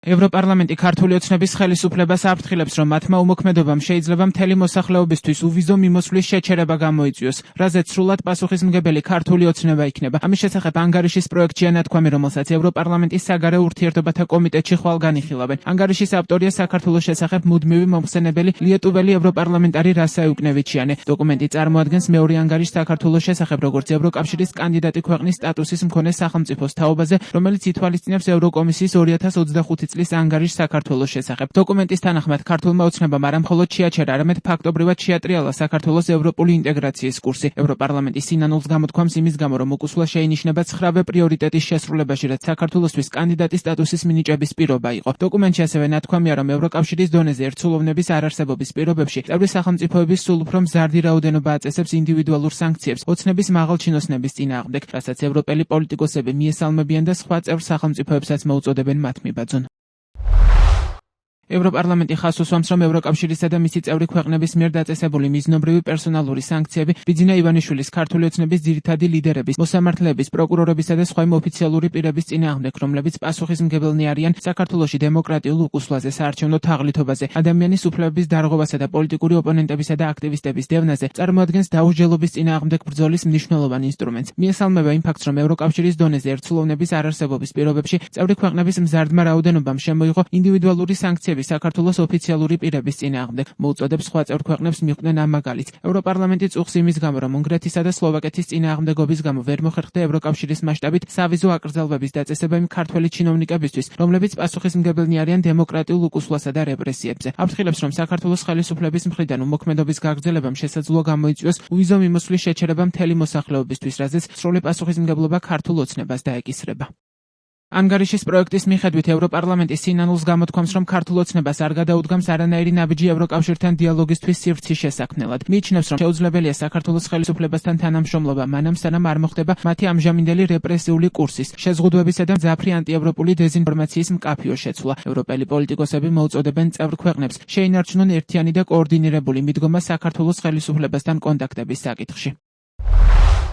ევროპარლამენტი ქართული ოცნების ხელისუფლებას აფრთხილებს, რომ მათმა უმოქმედობამ შეიძლება მთელი მოსახლეობისთვის უვიზო მიმოსვლის შეჩერება გამოიწვიოს, რაზეც სრულად პასუხისმგებელი ქართული ოცნება იქნება. ამის შესახებ ანგარიშის პროექტშია ნათქვამი, რომელსაც ევროპარლამენტის საგარეო ურთიერთობათა კომიტეტში ხვალ განიხილავენ. ანგარიშის ავტორია საქართველოს შესახებ მუდმივი მომხსენებელი ლიეტუველი ევროპარლამენტარი რასა ევკნევიჩიანი. დოკუმენტი წარმოადგენს მეორე ანგარიშს საქართველოს შესახებ, როგორც ევროკავშირის კანდიდატი ქვეყნის სტატუსის მქონე სახელმწიფოს თაობაზე, რომელიც ითვალისწინებს ევროკომისიის 2025 წლის ანგარიშს საქართველოს შესახებ. დოკუმენტის თანახმად ქართულმა ოცნებამ არა მხოლოდ შეაჩერა, არამედ ფაქტობრივად შეატრიალა საქართველოს ევროპული ინტეგრაციის კურსი. ევროპარლამენტის სინანულს გამოთქვამს იმის გამო, რომ უკუსვლა შეინიშნება 9 პრიორიტეტის შესრულებაში, რაც საქართველოსთვის კანდიდატის სტატუსის მინიჭების პირობა იყო. დოკუმენტში ასევე ნათქვამია, რომ ევროკავშირის დონეზე ერთსულოვნების არარსებობის პირობებში წევრი სახელმწიფოების სულ უფრო მზარდი რაოდენობა აწესებს ინდივიდუალურ სანქციებს ოცნების მაღალჩინოსნების წინააღმდეგ, რასაც ევროპელი პოლიტიკოსები მიესალმებიან და სხვა წევრ სახელმწიფოებსაც მოუწოდებენ მათ მიბაძონ. ევროპარლამენტი ხაზს უსვამს, რომ ევროკავშირისა და მისი წევრი ქვეყნების მიერ დაწესებული მიზნობრივი პერსონალური სანქციები ბიძინა ივანიშვილის ქართული ოცნების ძირითადი ლიდერების, მოსამართლეების, პროკურორებისა და სხვა ოფიციალური პირების წინააღმდეგ, რომლებიც პასუხისმგებელნი არიან საქართველოში დემოკრატიულ უკუსვლაზე, საარჩევნო თაღლითობაზე, ადამიანის უფლებების დარღვევასა და პოლიტიკური ოპონენტებისა და აქტივისტების დევნაზე, წარმოადგენს დაუსჯელობის წინააღმდეგ ბრძოლის მნიშვნელოვან ინსტრუმენტს. მიესალმება იმ ფაქტს, რომ ევროკავშირის დონეზე ერთსულოვნების არარსებობის პირობებში წევრი ქვეყნების მზარდმა რაოდენობამ შემოიღო ინდივიდუალური სანქციები საქართველოს ოფიციალური პირების წინააღმდეგ. მოუწოდებს სხვა წევრ ქვეყნებს მიხვდნენ ამ მაგალითს. ევროპარლამენტი წუხს იმის გამო, რომ უნგრეთისა და სლოვაკეთის წინააღმდეგობის გამო ვერ მოხერხდა ევროკავშირის მასშტაბით სავიზო აკრძალვების დაწესება იმ ქართველი ჩინოვნიკებისთვის, რომლებიც პასუხისმგებელნი არიან დემოკრატიულ უკუსვლასა და რეპრესიებზე. აფრთხილებს, რომ საქართველოს ხელისუფლების მხრიდან უმოქმედობის გაგრძელებამ შესაძლოა გამოიწვიოს უვიზო მიმოსვლის შეჩერება მთელი მოსახლეობისთვის, რაზეც სრული პასუხისმგებლობა ქართულ ოცნებას დაეკისრება. ანგარიშის პროექტის მიხედვით ევროპარლამენტი სინანულს გამოთქვამს, რომ ქართულ ოცნებას არ გადაუდგამს არანაირი ნაბიჯი ევროკავშირთან დიალოგისთვის სივრცის შესაქმნელად. მიიჩნევს, რომ შეუძლებელია საქართველოს ხელისუფლებასთან თანამშრომლობა მანამ, სანამ არ მოხდება მათი ამჟამინდელი რეპრესიული კურსის, შეზღუდვებისა და მძაფრი ანტიევროპული დეზინფორმაციის მკაფიო შეცვლა. ევროპელი პოლიტიკოსები მოუწოდებენ წევრ ქვეყნებს შეინარჩუნონ ერთიანი და კოორდინირებული მიდგომა საქართველოს ხელისუფლებასთან კონტაქტების საკითხში.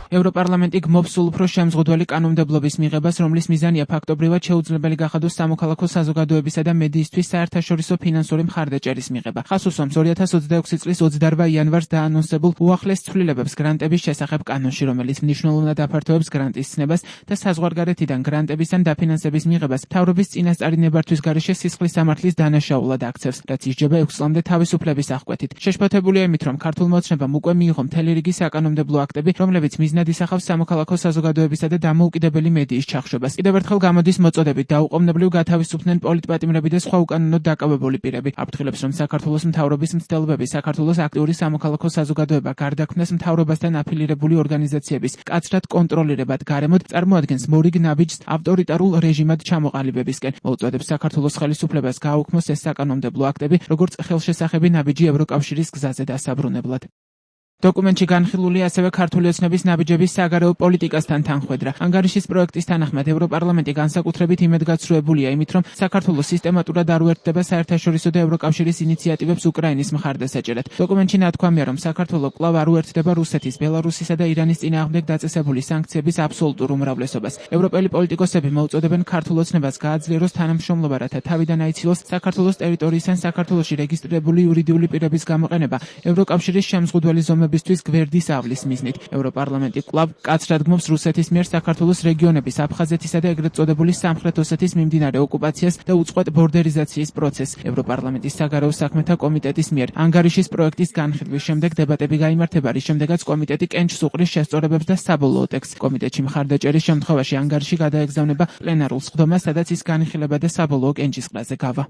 ევროპარლამენტი გმობს სულ უფრო შემზღუდველი კანონმდებლობის მიღებას, რომლის მიზანია ფაქტობრივად შეუძლებელი გახადოს სამოქალაქო საზოგადოებისა და მედიისთვის საერთაშორისო ფინანსური მხარდაჭერის მიღება. ხაზს უსვამს 2026 წლის 28 იანვარს დაანონსებულ უახლეს ცვლილებებს გრანტების შესახებ კანონში, რომელიც მნიშვნელოვნად აფართოებს გრანტის ცნებას და საზღვარგარეთიდან გრანტების ან დაფინანსების მიღებას მთავრობის წინასწარი ნებართვის გარეშე სისხლის სამართლის დანაშაულად აქცევს, რაც ისჯება 6 წლამდე თავისუფლების აღკვეთით. შეშფოთებულია იმით, რომ ქართულმა ოცნებამ უკვე მიიღო მთელი რიგი საკანონმდებლო აქტები, რომლებიც ისახავს სამოქალაქო საზოგადოებისა და დამოუკიდებელი მედიის ჩახშობას. კიდევ ერთხელ გამოდის მოწოდებით დაუყოვნებლივ გათავისუფლდნენ პოლიტპატიმრები და სხვა უკანონოდ დაკავებული პირები. აფრთხილებს, რომ საქართველოს მთავრობის მცდელობები საქართველოს აქტიური სამოქალაქო საზოგადოება გარდაქმნას მთავრობასთან აფილირებული ორგანიზაციების მკაცრად კონტროლირებად გარემოდ წარმოადგენს მორიგ ნაბიჯს ავტორიტარულ რეჟიმად ჩამოყალიბებისკენ. მოუწოდებს საქართველოს ხელისუფლებას გააუქმოს ეს საკანონმდებლო აქტები, როგორც ხელშესახები ნაბიჯი ევროკავშირის გზაზე დასაბრუნებლად. დოკუმენტში განხილულია ასევე ქართული ოცნების ნაბიჯების საგარეო პოლიტიკასთან თანხვედრა. ანგარიშის პროექტის თანახმად ევროპარლამენტი განსაკუთრებით იმედგაცრუებულია იმით, რომ საქართველოს სისტემატურად არ უერთდება საერთაშორისო და ევროკავშირის ინიციატივებს უკრაინის მხარდასაჭერად. დოკუმენტში ნათქვამია, რომ საქართველო კვლავ არ უერთდება რუსეთის, ბელარუსისა და ირანის წინააღმდეგ დაწესებული სანქციების აბსოლუტურ უმრავლესობას. ევროპელი პოლიტიკოსები მოუწოდებენ ქართულ ოცნებას გააძლიეროს თანამშრომლობა, რათა თავიდან აიცილოს საქართველოს ტერიტორიისგან საქართველოში რეგისტრირებული იურიდიული პირების გამოყენება ევროკავშირის შემზღუდველი ზომებისთვის გვერდის ავლის მიზნით. ევროპარლამენტი კვლავ მკაცრად გმობს რუსეთის მიერ საქართველოს რეგიონების აფხაზეთისა და ეგრეთ წოდებული სამხრეთ ოსეთის მიმდინარე ოკუპაციას და უწყვეტ ბორდერიზაციის პროცესს. ევროპარლამენტის საგარეო საქმეთა კომიტეტის მიერ ანგარიშის პროექტის განხილვის შემდეგ დებატები გაიმართება, რის შემდეგაც კომიტეტი კენჭს უყრის შესწორებებს და საბოლოო ტექსტს. კომიტეტში მხარდაჭერის შემთხვევაში ანგარიში გადაეგზავნება პლენარულ სხდომას, სადაც ის განიხილება და საბოლოო კენჭისყრაზე გავა.